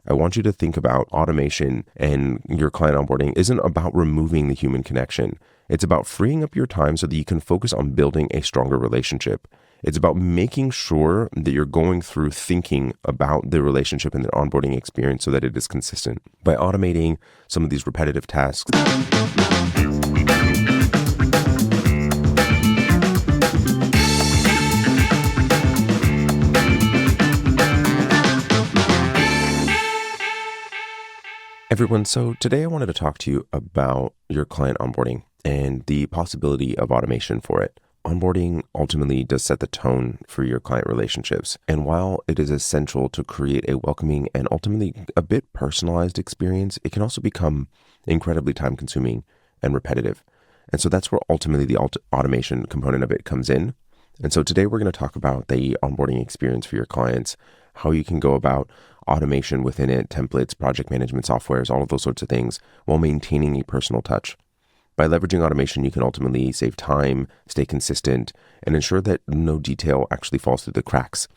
I want you to think about automation and your client onboarding isn't about removing the human connection. It's about freeing up your time so that you can focus on building a stronger relationship. It's about making sure that you're going through thinking about the relationship and the onboarding experience so that it is consistent. By automating some of these repetitive tasks, everyone, so today I wanted to talk to you about your client onboarding and the possibility of automation for it. Onboarding ultimately does set the tone for your client relationships. And while it is essential to create a welcoming and ultimately a bit personalized experience, it can also become incredibly time-consuming and repetitive. And so that's where ultimately the automation component of it comes in. And so today we're going to talk about the onboarding experience for your clients, how you can go about automation within it, templates, project management softwares, all of those sorts of things, while maintaining a personal touch. By leveraging automation, you can ultimately save time, stay consistent, and ensure that no detail actually falls through the cracks,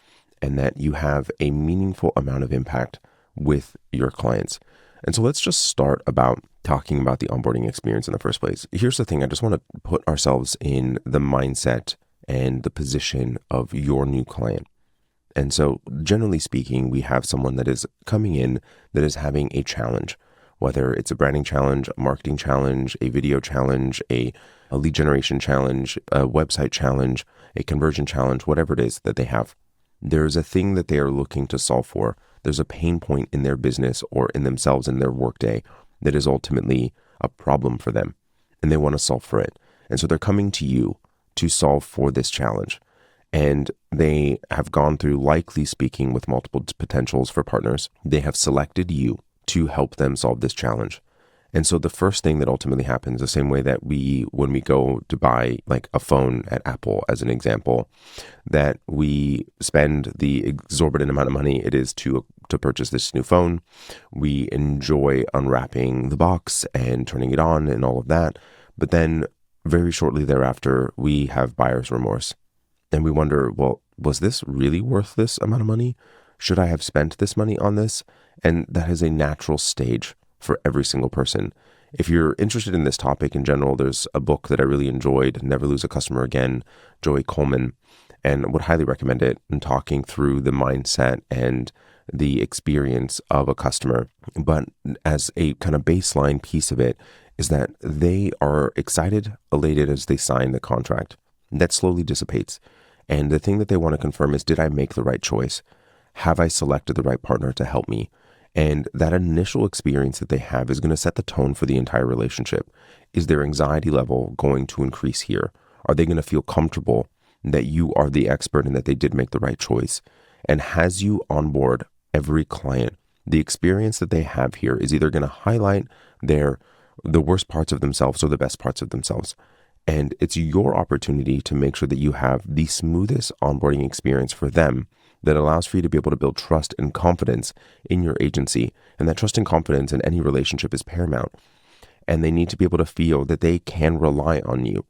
and that you have a meaningful amount of impact with your clients. And so let's just start about talking about the onboarding experience in the first place. Here's the thing. I just want to put ourselves in the mindset and the position of your new client. And so generally speaking, we have someone that is coming in that is having a challenge, whether it's a branding challenge, a marketing challenge, a video challenge, a lead generation challenge, a website challenge, a conversion challenge, whatever it is that they have. There's a thing that they are looking to solve for. There's a pain point in their business or in themselves in their workday that is ultimately a problem for them, and they want to solve for it. And so they're coming to you to solve for this challenge. And they have gone through, likely speaking, with multiple potentials for partners. They have selected you to help them solve this challenge. And so the first thing that ultimately happens, the same way that when we go to buy like a phone at Apple, as an example, that we spend the exorbitant amount of money it is to purchase this new phone. We enjoy unwrapping the box and turning it on and all of that. But then very shortly thereafter, we have buyer's remorse. And we wonder, well, was this really worth this amount of money? Should I have spent this money on this? And that is a natural stage for every single person. If you're interested in this topic in general, there's a book that I really enjoyed, Never Lose a Customer Again, Joey Coleman, and would highly recommend it in talking through the mindset and the experience of a customer. But as a kind of baseline piece of it is that they are excited, elated as they sign the contract. That slowly dissipates. And the thing that they want to confirm is, did I make the right choice? Have I selected the right partner to help me? And that initial experience that they have is going to set the tone for the entire relationship. Is their anxiety level going to increase here? Are they going to feel comfortable that you are the expert and that they did make the right choice? And as you onboard every client, the experience that they have here is either going to highlight the worst parts of themselves or the best parts of themselves. And it's your opportunity to make sure that you have the smoothest onboarding experience for them that allows for you to be able to build trust and confidence in your agency. And that trust and confidence in any relationship is paramount. And they need to be able to feel that they can rely on you.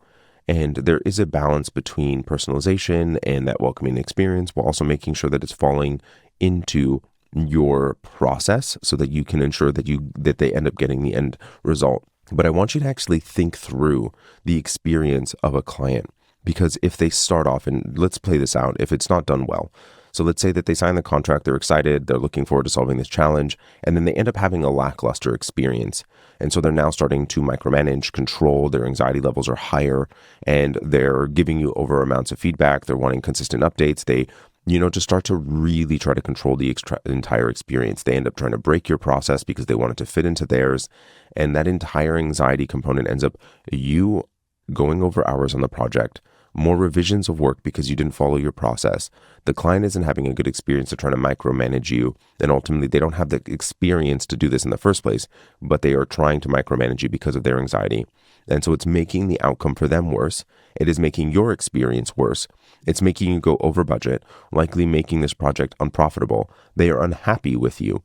And there is a balance between personalization and that welcoming experience, while also making sure that it's falling into your process so that you can ensure that they end up getting the end result. But I want you to actually think through the experience of a client, because if they start off, and let's play this out, if it's not done well. So let's say that they sign the contract, they're excited, they're looking forward to solving this challenge, and then they end up having a lackluster experience. And so they're now starting to micromanage, control, their anxiety levels are higher, and they're giving you over amounts of feedback, they're wanting consistent updates, they just start to really try to control the entire experience. They end up trying to break your process because they want it to fit into theirs. And that entire anxiety component ends up you going over hours on the project, more revisions of work because you didn't follow your process. The client isn't having a good experience. They're trying to micromanage you. And ultimately, they don't have the experience to do this in the first place, but they are trying to micromanage you because of their anxiety. And so it's making the outcome for them worse. It is making your experience worse. It's making you go over budget, likely making this project unprofitable. They are unhappy with you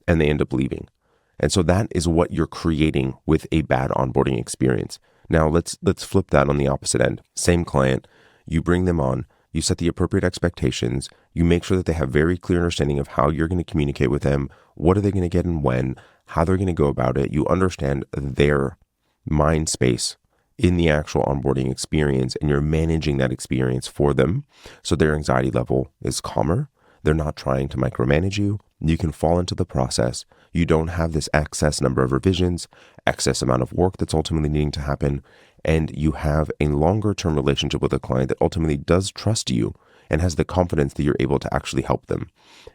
and they end up leaving. And so that is what you're creating with a bad onboarding experience. Now let's flip that on the opposite end. Same client, you bring them on, you set the appropriate expectations, You make sure that they have very clear understanding of how you're going to communicate with them, what are they going to get and when, how they're going to go about it. You understand their mind space in the actual onboarding experience, and you're managing that experience for them so their anxiety level is calmer. They're not trying to micromanage you. You can fall into the process. You don't have this excess number of revisions, excess amount of work that's ultimately needing to happen, and you have a longer term relationship with a client that ultimately does trust you and has the confidence that you're able to actually help them.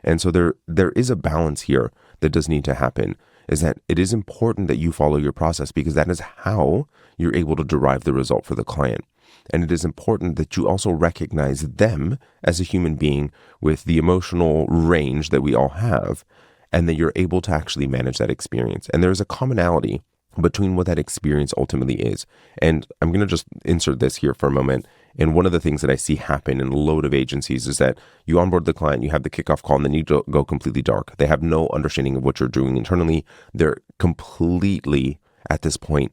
And so there is a balance here that does need to happen, is that it is important that you follow your process, because that is how you're able to derive the result for the client. And it is important that you also recognize them as a human being with the emotional range that we all have, and that you're able to actually manage that experience. And there's a commonality between what that experience ultimately is. And I'm going to just insert this here for a moment. And one of the things that I see happen in a load of agencies is that you onboard the client, you have the kickoff call, and then you go completely dark. They have no understanding of what you're doing internally. They're completely, at this point,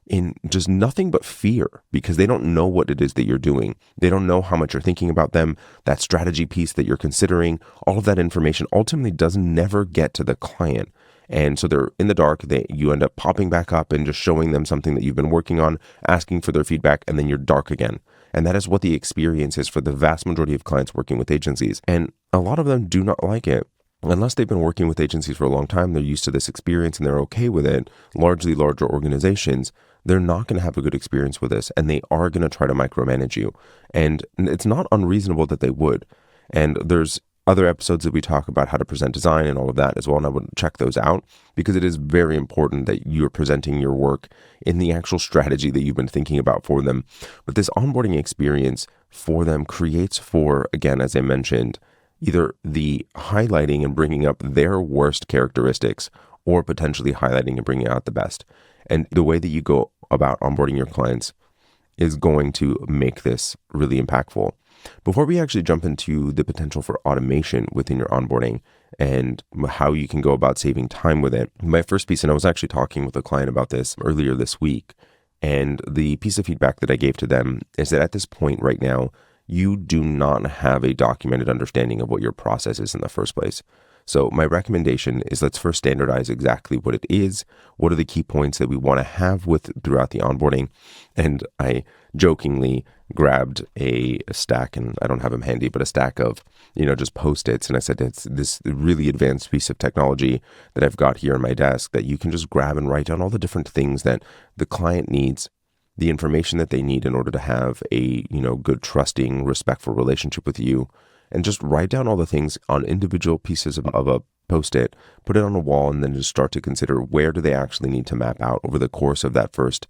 in just nothing but fear, because they don't know what it is that you're doing. They don't know how much you're thinking about them, that strategy piece that you're considering. All of that information ultimately does never get to the client. And so they're in the dark. You end up popping back up and just showing them something that you've been working on, asking for their feedback, and then you're dark again. And that is what the experience is for the vast majority of clients working with agencies. And a lot of them do not like it. Unless they've been working with agencies for a long time, they're used to this experience and they're okay with it. Largely larger organizations, they're not going to have a good experience with this, and they are going to try to micromanage you. And it's not unreasonable that they would. And there's other episodes that we talk about how to present design and all of that as well, and I would check those out, because it is very important that you're presenting your work in the actual strategy that you've been thinking about for them. But this onboarding experience for them creates for, again, as I mentioned, either the highlighting and bringing up their worst characteristics, or potentially highlighting and bringing out the best. And the way that you go about onboarding your clients is going to make this really impactful. Before we actually jump into the potential for automation within your onboarding and how you can go about saving time with it, my first piece, and I was actually talking with a client about this earlier this week, and the piece of feedback that I gave to them is that at this point right now, you do not have a documented understanding of what your process is in the first place. So my recommendation is, let's first standardize exactly what it is. What are the key points that we want to have throughout the onboarding? And I jokingly grabbed a stack, and I don't have them handy, but a stack of, just Post-its. And I said, it's this really advanced piece of technology that I've got here on my desk that you can just grab and write down all the different things that the client needs, the information that they need in order to have a, good, trusting, respectful relationship with you. And just write down all the things on individual pieces of a Post-it, put it on a wall, and then just start to consider, where do they actually need to map out over the course of that first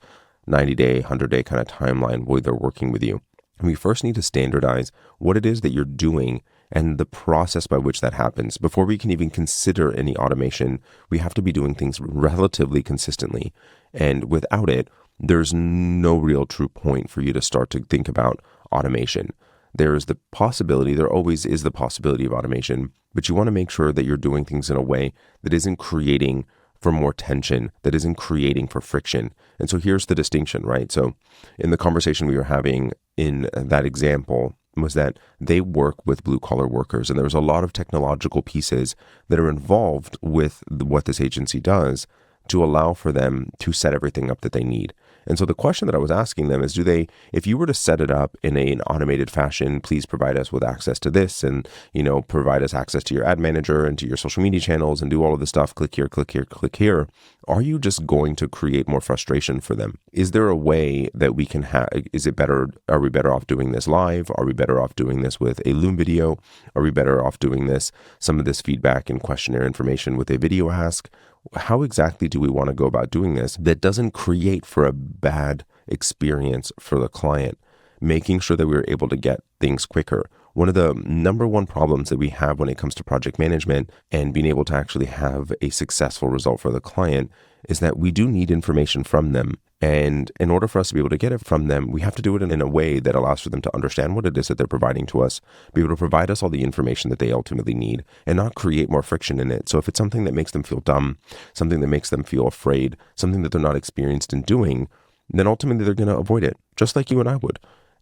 90-day, 100-day kind of timeline where they're working with you. And we first need to standardize what it is that you're doing and the process by which that happens. Before we can even consider any automation, we have to be doing things relatively consistently. And without it, there's no real true point for you to start to think about automation. There is the possibility, there always is the possibility of automation, but you want to make sure that you're doing things in a way that isn't creating for more tension, that isn't creating for friction. And so here's the distinction, right? So in the conversation we were having in that example was that they work with blue collar workers, and there's a lot of technological pieces that are involved with what this agency does to allow for them to set everything up that they need. And so the question that I was asking them is, if you were to set it up in an automated fashion, please provide us with access to this, and, provide us access to your ad manager and to your social media channels and do all of the stuff, click here, click here, click here. Are you just going to create more frustration for them? Is there a way that we can are we better off doing this live? Are we better off doing this with a Loom video? Are we better off doing some of this feedback and questionnaire information with a video ask? How exactly do we want to go about doing this that doesn't create for a bad experience for the client? Making sure that we're able to get things quicker. One of the number one problems that we have when it comes to project management and being able to actually have a successful result for the client is that we do need information from them. And in order for us to be able to get it from them, we have to do it in a way that allows for them to understand what it is that they're providing to us, be able to provide us all the information that they ultimately need, and not create more friction in it. So if it's something that makes them feel dumb, something that makes them feel afraid, something that they're not experienced in doing, then ultimately they're going to avoid it, just like you and I would.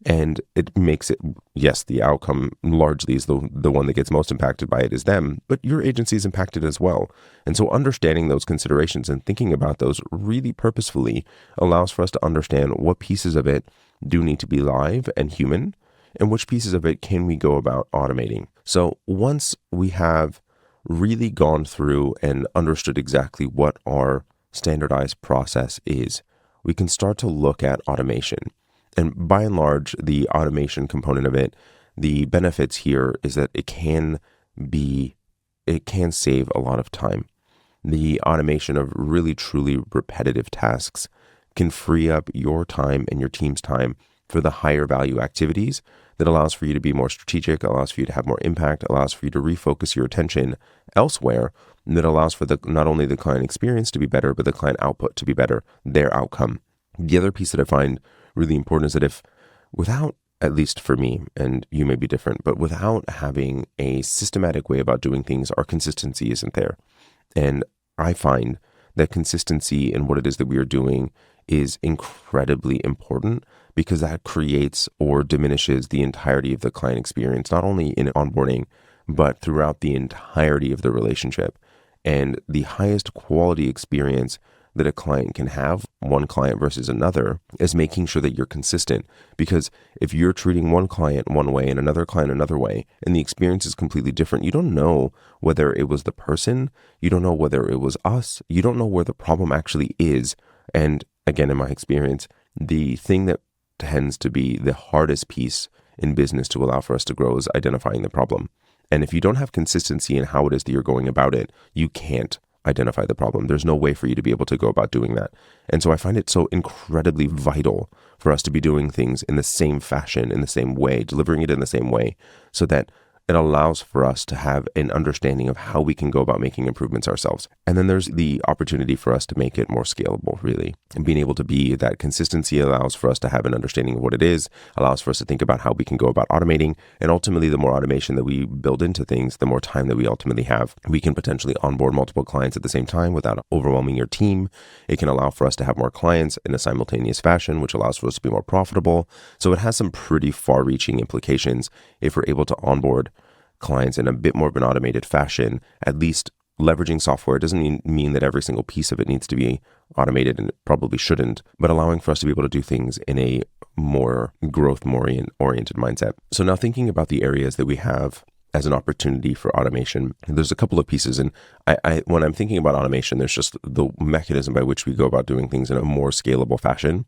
And it makes it, yes, the outcome largely is the one that gets most impacted by it is them, but your agency is impacted as well. And so understanding those considerations and thinking about those really purposefully allows for us to understand what pieces of it do need to be live and human, and which pieces of it can we go about automating. So once we have really gone through and understood exactly what our standardized process is, we can start to look at automation. And by and large, the automation component of it, the benefits here is that it can save a lot of time. The automation of really truly repetitive tasks can free up your time and your team's time for the higher value activities that allows for you to be more strategic, allows for you to have more impact, allows for you to refocus your attention elsewhere, and that allows for not only the client experience to be better, but the client output to be better, their outcome. The other piece that I find really important is that without, at least for me, and you may be different, but without having a systematic way about doing things, our consistency isn't there. And I find that consistency in what it is that we are doing is incredibly important, because that creates or diminishes the entirety of the client experience, not only in onboarding, but throughout the entirety of the relationship. And the highest quality experience that a client can have, one client versus another, is making sure that you're consistent. Because if you're treating one client one way and another client another way, and the experience is completely different, you don't know whether it was the person, you don't know whether it was us, you don't know where the problem actually is. And again, in my experience, the thing that tends to be the hardest piece in business to allow for us to grow is identifying the problem. And if you don't have consistency in how it is that you're going about it, you can't identify the problem. There's no way for you to be able to go about doing that. And so I find it so incredibly vital for us to be doing things in the same fashion, in the same way, delivering it in the same way, so that it allows for us to have an understanding of how we can go about making improvements ourselves. And then there's the opportunity for us to make it more scalable, really. And being able to be that consistency allows for us to have an understanding of what it is, allows for us to think about how we can go about automating. And ultimately, the more automation that we build into things, the more time that we ultimately have. We can potentially onboard multiple clients at the same time without overwhelming your team. It can allow for us to have more clients in a simultaneous fashion, which allows for us to be more profitable. So it has some pretty far-reaching implications if we're able to onboard clients in a bit more of an automated fashion. At least leveraging software doesn't mean that every single piece of it needs to be automated, and it probably shouldn't, but allowing for us to be able to do things in a more growth-oriented mindset. So now thinking about the areas that we have as an opportunity for automation, there's a couple of pieces. And I when I'm thinking about automation, there's just the mechanism by which we go about doing things in a more scalable fashion.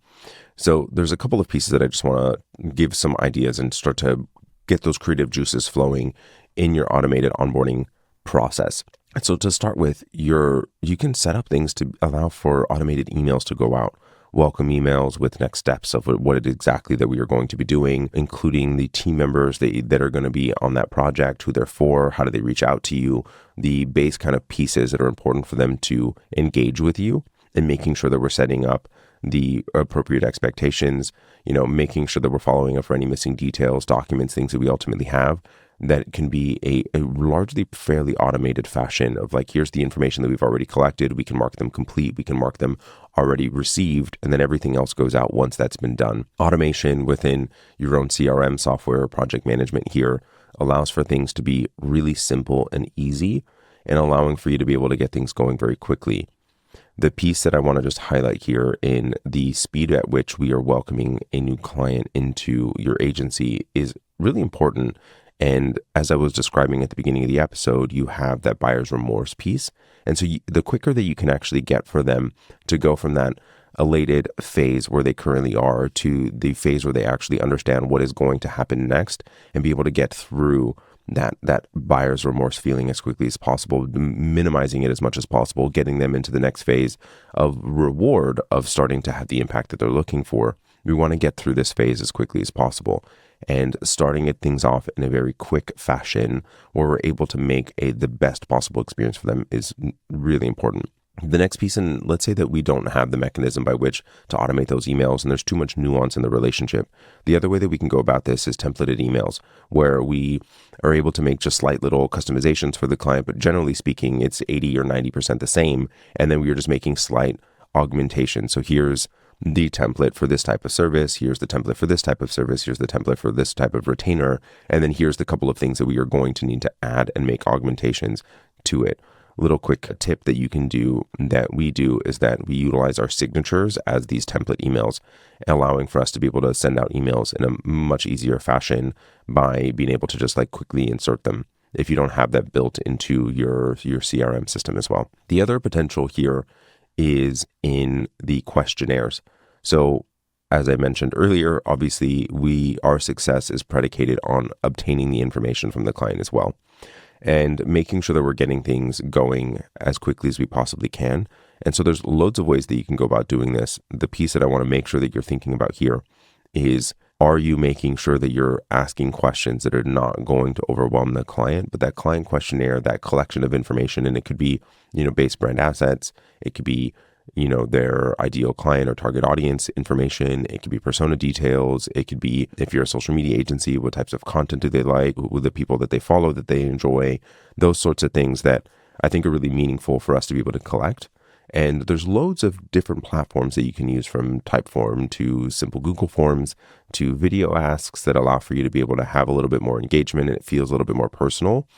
So there's a couple of pieces that I just want to give some ideas and start to get those creative juices flowing in your automated onboarding process. And so to start with, you can set up things to allow for automated emails to go out, welcome emails with next steps of what it exactly that we are going to be doing, including the team members that are going to be on that project, who they're for, how do they reach out to you, the base kind of pieces that are important for them to engage with you, and making sure that we're setting up the appropriate expectations, making sure that we're following up for any missing details, documents, things that we ultimately have. That can be a largely fairly automated fashion of like, here's the information that we've already collected. We can mark them complete. We can mark them already received. And then everything else goes out once that's been done. Automation within your own CRM software or project management here allows for things to be really simple and easy, and allowing for you to be able to get things going very quickly. The piece that I want to just highlight here in the speed at which we are welcoming a new client into your agency is really important. And as I was describing at the beginning of the episode, you have that buyer's remorse piece. And so the quicker that you can actually get for them to go from that elated phase where they currently are to the phase where they actually understand what is going to happen next, and be able to get through that buyer's remorse feeling as quickly as possible, minimizing it as much as possible, getting them into the next phase of reward of starting to have the impact that they're looking for. We want to get through this phase as quickly as possible, and starting things off in a very quick fashion where we're able to make the best possible experience for them is really important. The next piece, and let's say that we don't have the mechanism by which to automate those emails and there's too much nuance in the relationship. The other way that we can go about this is templated emails, where we are able to make just slight little customizations for the client, but generally speaking, it's 80 or 90% the same. And then we are just making slight augmentation. So here's the template for this type of service, here's the template for this type of service, here's the template for this type of retainer, and then here's the couple of things that we are going to need to add and make augmentations to it. Little quick tip that you can do that we do is that we utilize our signatures as these template emails, allowing for us to be able to send out emails in a much easier fashion by being able to just like quickly insert them if you don't have that built into your CRM system as well. The other potential here is in the questionnaires. So as I mentioned earlier, obviously our success is predicated on obtaining the information from the client as well, and making sure that we're getting things going as quickly as we possibly can. And so there's loads of ways that you can go about doing this. The piece that I want to make sure that you're thinking about here is, are you making sure that you're asking questions that are not going to overwhelm the client, but that client questionnaire, that collection of information, and it could be, base brand assets, it could be, their ideal client or target audience information. It could be persona details. It could be, if you're a social media agency, what types of content do they like, who the people that they follow that they enjoy, those sorts of things that I think are really meaningful for us to be able to collect. And there's loads of different platforms that you can use, from Typeform to simple Google Forms to video asks, that allow for you to be able to have a little bit more engagement, and it feels a little bit more personal,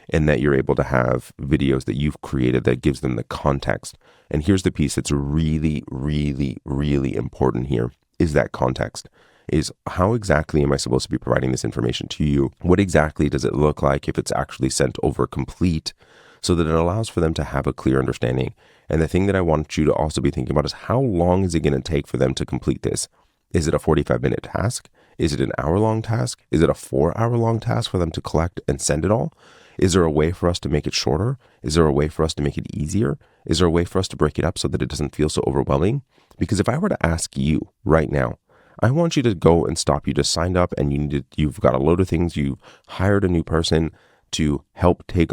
and that you're able to have videos that you've created that gives them the context. And here's the piece that's really, really, really important here, is that context. Is how exactly am I supposed to be providing this information to you? What exactly does it look like if it's actually sent over complete, so that it allows for them to have a clear understanding? And the thing that I want you to also be thinking about is, how long is it going to take for them to complete this? Is it a 45-minute task? Is it an hour-long task? Is it a 4-hour-long task for them to collect and send it all? Is there a way for us to make it shorter? Is there a way for us to make it easier? Is there a way for us to break it up so that it doesn't feel so overwhelming? Because if I were to ask you right now, I want you to go and stop. You just signed up and you've got a load of things. You've hired a new person to help take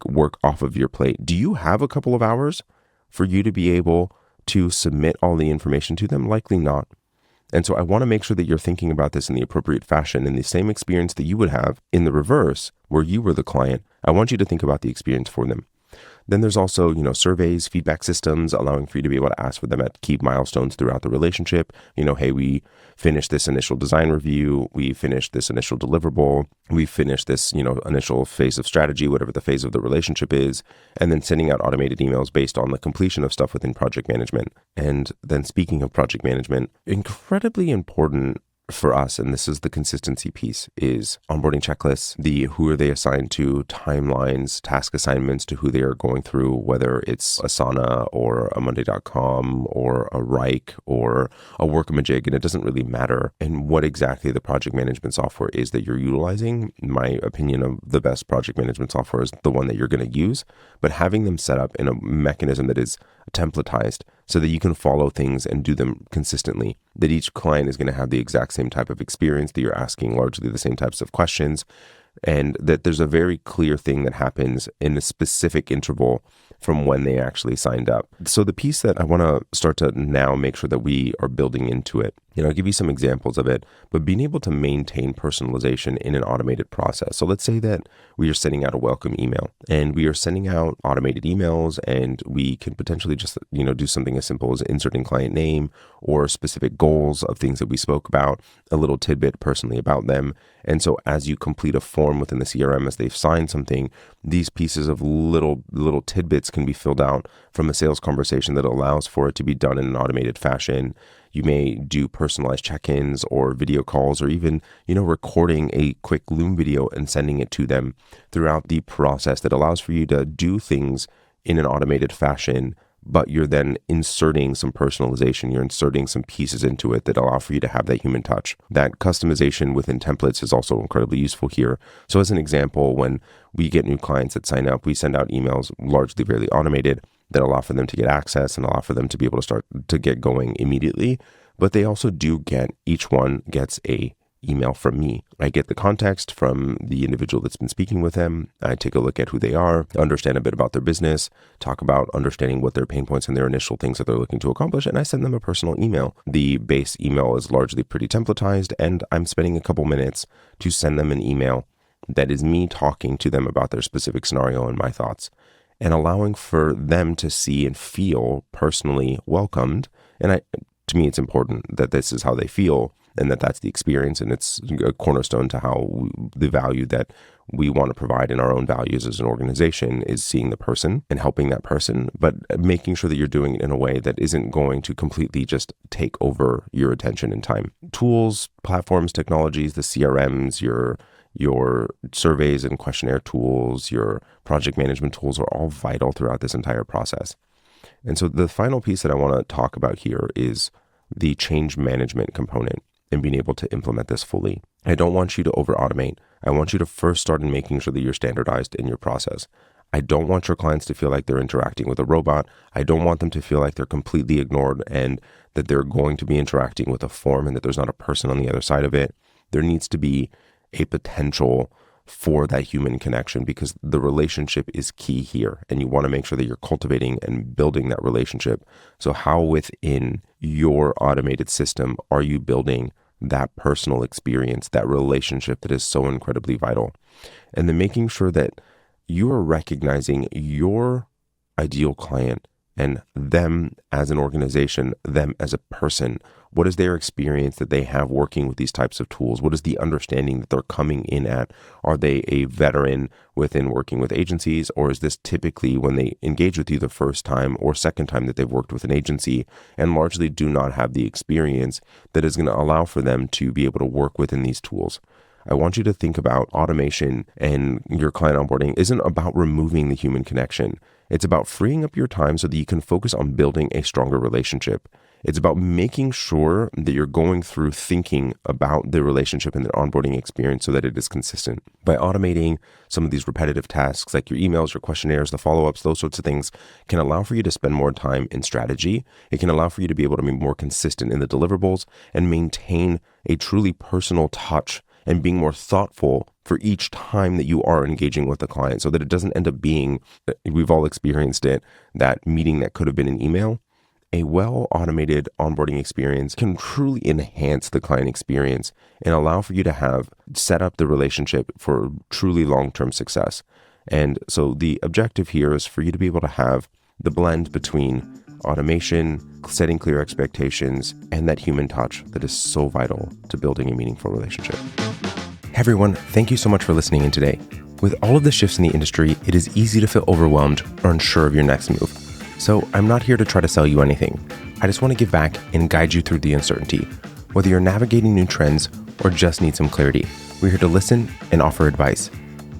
work off of your plate. Do you have a couple of hours for you to be able to submit all the information to them? Likely not. And so I want to make sure that you're thinking about this in the appropriate fashion, in the same experience that you would have in the reverse, where you were the client. I want you to think about the experience for them. Then there's also, surveys, feedback systems, allowing for you to be able to ask for them at key milestones throughout the relationship. Hey, we finished this initial design review. We finished this initial deliverable. We finished this, initial phase of strategy, whatever the phase of the relationship is, and then sending out automated emails based on the completion of stuff within project management. And then speaking of project management, incredibly important for us, and this is the consistency piece, is onboarding checklists, who are they assigned to, timelines, task assignments to who they are going through, whether it's Asana or a Monday.com or a Rike or a Workamajig, and it doesn't really matter, and what exactly the project management software is that you're utilizing. My opinion of the best project management software is the one that you're going to use, but having them set up in a mechanism that is templatized so that you can follow things and do them consistently, that each client is going to have the exact same type of experience, that you're asking largely the same types of questions, and that there's a very clear thing that happens in a specific interval from when they actually signed up. So the piece that I want to start to now make sure that we are building into it, I'll give you some examples of it, but being able to maintain personalization in an automated process. So let's say that we are sending out a welcome email, and we are sending out automated emails, and we can potentially just, do something as simple as inserting client name or specific goals of things that we spoke about, a little tidbit personally about them. And so as you complete a form within the CRM, as they've signed something, these pieces of little tidbits can be filled out from a sales conversation that allows for it to be done in an automated fashion. You may do personalized check-ins or video calls, or even, recording a quick Loom video and sending it to them throughout the process that allows for you to do things in an automated fashion, but you're then inserting some personalization. You're inserting some pieces into it that allow for you to have that human touch. That customization within templates is also incredibly useful here. So as an example, when we get new clients that sign up, we send out emails largely very automated that allow for them to get access and allow for them to be able to start to get going immediately. But they also each one gets a email from me. I get the context from the individual that's been speaking with them. I take a look at who they are, understand a bit about their business, talk about understanding what their pain points and their initial things that they're looking to accomplish, and I send them a personal email. The base email is largely pretty templatized, and I'm spending a couple minutes to send them an email that is me talking to them about their specific scenario and my thoughts, and allowing for them to see and feel personally welcomed. And to me, it's important that this is how they feel and that that's the experience. And it's a cornerstone to how the value that we want to provide in our own values as an organization is seeing the person and helping that person, but making sure that you're doing it in a way that isn't going to completely just take over your attention and time. Tools, platforms, technologies, the CRMs, your surveys and questionnaire tools, your project management tools are all vital throughout this entire process. And so the final piece that I want to talk about here is the change management component and being able to implement this fully. I don't want you to over automate. I want you to first start in making sure that you're standardized in your process. I don't want your clients to feel like they're interacting with a robot. I don't want them to feel like they're completely ignored and that they're going to be interacting with a form and that there's not a person on the other side of it. There needs to be a potential for that human connection because the relationship is key here. And you want to make sure that you're cultivating and building that relationship. So how within your automated system are you building that personal experience, that relationship that is so incredibly vital? And then making sure that you are recognizing your ideal client and them as an organization, them as a person. What is their experience that they have working with these types of tools? What is the understanding that they're coming in at? Are they a veteran within working with agencies, or is this typically when they engage with you the first time or second time that they've worked with an agency and largely do not have the experience that is going to allow for them to be able to work within these tools? I want you to think about automation and your client onboarding isn't about removing the human connection. It's about freeing up your time so that you can focus on building a stronger relationship. It's about making sure that you're going through thinking about the relationship and the onboarding experience so that it is consistent. By automating some of these repetitive tasks like your emails, your questionnaires, the follow-ups, those sorts of things can allow for you to spend more time in strategy. It can allow for you to be able to be more consistent in the deliverables and maintain a truly personal touch and being more thoughtful for each time that you are engaging with the client so that it doesn't end up being, we've all experienced it, that meeting that could have been an email. A well-automated onboarding experience can truly enhance the client experience and allow for you to have set up the relationship for truly long-term success. And so the objective here is for you to be able to have the blend between automation, setting clear expectations, and that human touch that is so vital to building a meaningful relationship. Hey everyone, thank you so much for listening in today. With all of the shifts in the industry, it is easy to feel overwhelmed or unsure of your next move. So I'm not here to try to sell you anything. I just want to give back and guide you through the uncertainty. Whether you're navigating new trends or just need some clarity, we're here to listen and offer advice.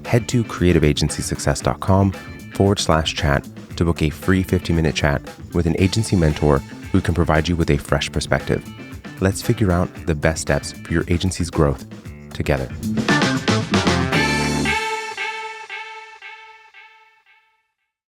Head to creativeagencysuccess.com/chat to book a free 50-minute chat with an agency mentor who can provide you with a fresh perspective. Let's figure out the best steps for your agency's growth together.